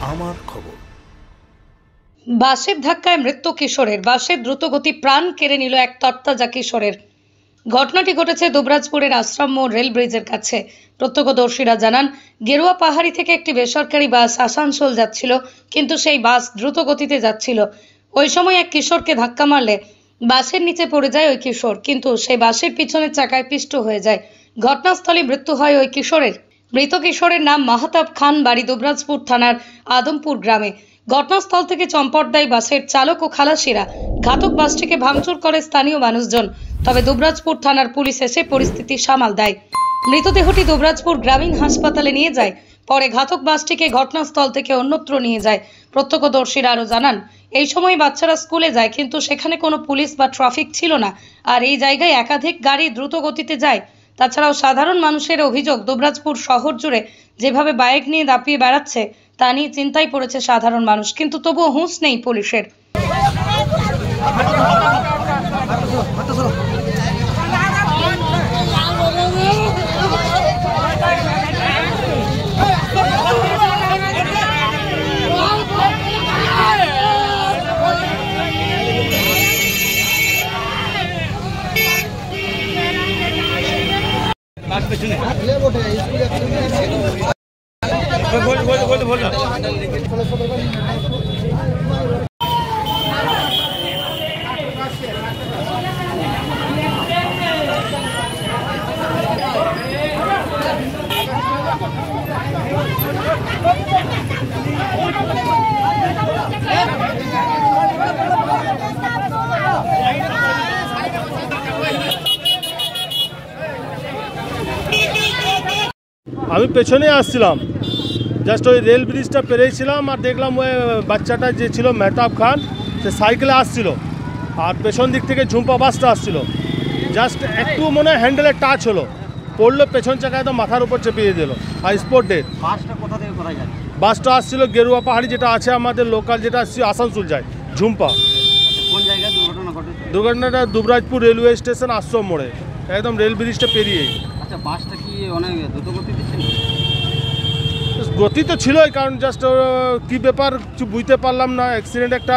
আমার খবর। বাসের ধাক্কায় মৃত্যু কিশোরের। বাসের দ্রুতগতি প্রাণ কেড়ে নিল এক তরতাজা কিশোরের। ঘটনাটি ঘটেছে দুবরাজপুরের আশ্রম মোড় রেল ব্রিজের কাছে। প্রত্যক্ষদর্শীরা জানান, গেরুয়া পাহাড়ি থেকে একটি বেসরকারি বাস আসানসোল যাচ্ছিল, কিন্তু সেই বাস দ্রুত গতিতে যাচ্ছিল। ওই সময় এক কিশোরকে ধাক্কা মারলে বাসের নিচে পড়ে যায় ওই কিশোর, কিন্তু সেই বাসের পিছনের চাকায় পিষ্ট হয়ে যায়। ঘটনাস্থলে মৃত্যু হয় ওই কিশোরের। মৃত কিশোরের নাম মাহতাব খান, বাড়ি দুবরাজপুর থানার আদমপুর গ্রামে। ঘটনাস্থল থেকে চম্পট দেয় বাসের চালক ও খালাসিরা। ঘাতক বাসটিকে ভাঙচুর করে স্থানীয় মানুষজন, তবে দুবরাজপুর থানার পুলিশ এসে পরিস্থিতি সামাল দেয়। মৃতদেহটি দুবরাজপুর গ্রামীণ হাসপাতালে নিয়ে যায়, পরে ঘাতক বাসটিকে ঘটনাস্থল থেকে অন্যত্র নিয়ে যায়। প্রত্যক্ষদর্শীরা আরও জানান, এই সময় বাচ্চারা স্কুলে যায়, কিন্তু সেখানে কোনো পুলিশ বা ট্রাফিক ছিল না, আর এই জায়গায় একাধিক গাড়ি দ্রুত গতিতে যায়। তাছাড়াও সাধারণ মানুষের অভিযোগ, দুবরাজপুর শহর জুড়ে যেভাবে বাইক নিয়ে দাপিয়ে বেড়াচ্ছে তা নিয়ে চিন্তায় পড়েছে সাধারণ মানুষ, কিন্তু তবুও হুঁশ নেই পুলিশের। আমি পেছনে আসছিলাম, জাস্ট ওই রেল ব্রিজটা পেরিয়েছিলাম আর দেখলাম ওই বাচ্চাটা যে ছিল মেহতাব খান, সে সাইকেলে আসছিল আর পেছন দিক থেকে ঝুম্পা বাসটা আসছিল। জাস্ট একটু মনে হয় হ্যান্ডেলে টাচ হলো, পড়লো পেছন চাকায়, তো মাথার উপর চেপিয়ে দিল আর স্পট ডেথ। বাসটা কোথা থেকে কোথায় যায়? বাসটা আসছিল গেরুয়া পাহাড়ি, যেটা আছে আমাদের লোকাল, যেটা আসছে আসানসোল যায়, ঝুম্পা। কোন জায়গায় দুর্ঘটনা ঘটেছে? দুর্ঘটনাটা দুবরাজপুর রেলওয়ে স্টেশন আশ্রম মোড়ে, একদম রেল ব্রিজটা পেরিয়েই। আচ্ছা, বাসটা কি অনেক দ্রুত গতিতে ছিল? গতি তো ছিলই, কারণ জাস্ট কী ব্যাপার কিছু বুঝতে পারলাম না। অ্যাক্সিডেন্ট একটা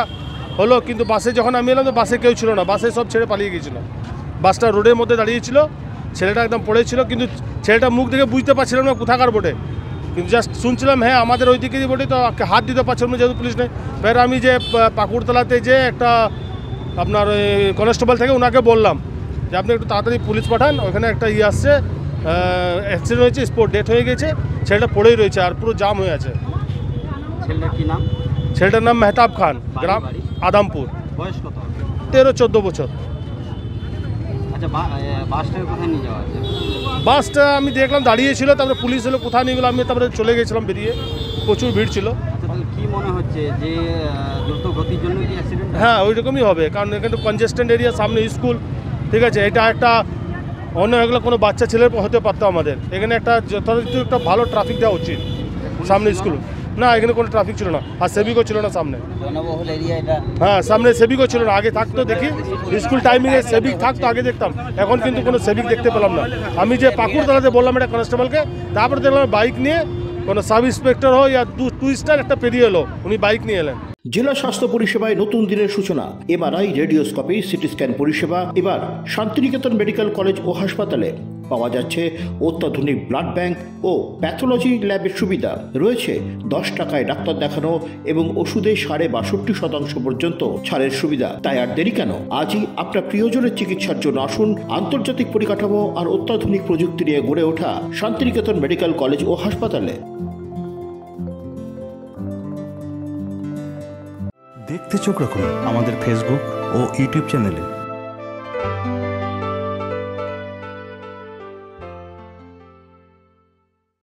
হলো, কিন্তু বাসে যখন আমি এলাম তো বাসে কেউ ছিল না, বাসে সব ছেড়ে পালিয়ে গিয়েছিল। বাসটা রোডের মধ্যে দাঁড়িয়েছিল, ছেলেটা একদম পড়েছিল, কিন্তু ছেলেটা মুখ দেখে বুঝতে পারছিলাম না কোথাকার বটে, কিন্তু জাস্ট শুনছিলাম হ্যাঁ আমাদের ওই দিকেরই বটে, তো হাত দিতে পারছিলাম না যেহেতু পুলিশ নেই। ফের আমি যে পাকুড়তলাতে যে একটা আপনার কনস্টেবল থেকে ওনাকে বললাম যে আপনি একটু তাড়াতাড়ি পুলিশ পাঠান, ওখানে একটা আসছে, অ্যাক্সিডেন্ট হয়েছে, স্পট ডেথ হয়ে গেছে, ছেলেটা পড়েই রয়েছে আর পুরো জাম হয়ে আছে। ছেলেটার কি নাম? ছেলেটার নাম মেহতাব খান, গ্রাম আদমপুর। বয়স কত? 13-14 বছর। আচ্ছা, বাসটাকে কোথায় নিয়ে যাওয়া আছে? বাসটা আমি দেখলাম দাঁড়িয়েছিল, তারপরে পুলিশ এলো, কোথায় নিয়ে গেলো আমি তারপরে চলে গেছিলাম বেরিয়ে, প্রচুর ভিড় ছিল। আচ্ছা, তাহলে কি মনে হচ্ছে যে দ্রুত গতির জন্য কি অ্যাক্সিডেন্ট? হ্যাঁ, ওই রকমই হবে, কারণ এখানে তো কনজেস্টেন্ট এরিয়া, সামনে স্কুল, ঠিক আছে, এটা একটা অন্য এগুলো কোনো বাচ্চা ছেলের হতে পারতো আমাদের। এখানে একটা যথাযথ একটা ভালো ট্রাফিক দেওয়া উচিত, সামনে স্কুল না, এখানে কোনো ট্রাফিক ছিল না, আর সেভিকও ছিল না সামনে। জনবহুল এরিয়া এটা। হ্যাঁ, সামনে সেভিকও ছিল না, আগে থাকতো দেখি স্কুল টাইমিংয়ে সেভিক থাকতো, আগে দেখতাম, এখন কিন্তু কোনো সেভিক দেখতে পেলাম না। আমি যে পাকুড়তলাতে বললাম একটা কনস্টেবলকে, তারপরে দেখলাম বাইক নিয়ে কোনো সাব ইন্সপেক্টর হয় আর টুইস্টার একটা পেরিয়ে এলো, উনি বাইক নিয়ে এলেন। জেলা স্বাস্থ্য পরিষেবায় নতুন দিনের সূচনা। এমআরআই, রেডিওস্কোপি, সিটি স্ক্যান পরিষেবা এবার শান্তিনিকেতন মেডিকেল কলেজ ও হাসপাতালে পাওয়া যাচ্ছে। অত্যাধুনিক ব্লাড ব্যাংক ও প্যাথোলজি ল্যাবের সুবিধা রয়েছে। 10 টাকায় ডাক্তার দেখানো এবং ওষুধে 62% পর্যন্ত ছাড়ের সুবিধা। তাই আর দেরি কেন, আজই আপনার প্রিয়জনের চিকিৎসার জন্য আসুন আন্তর্জাতিক পরিকাঠামো আর অত্যাধুনিক প্রযুক্তি নিয়ে গড়ে ওঠা শান্তিনিকেতন মেডিকেল কলেজ ও হাসপাতালে। দেখতে চোখ রাখুন আমাদের ফেসবুক ও ইউটিউব চ্যানেলে।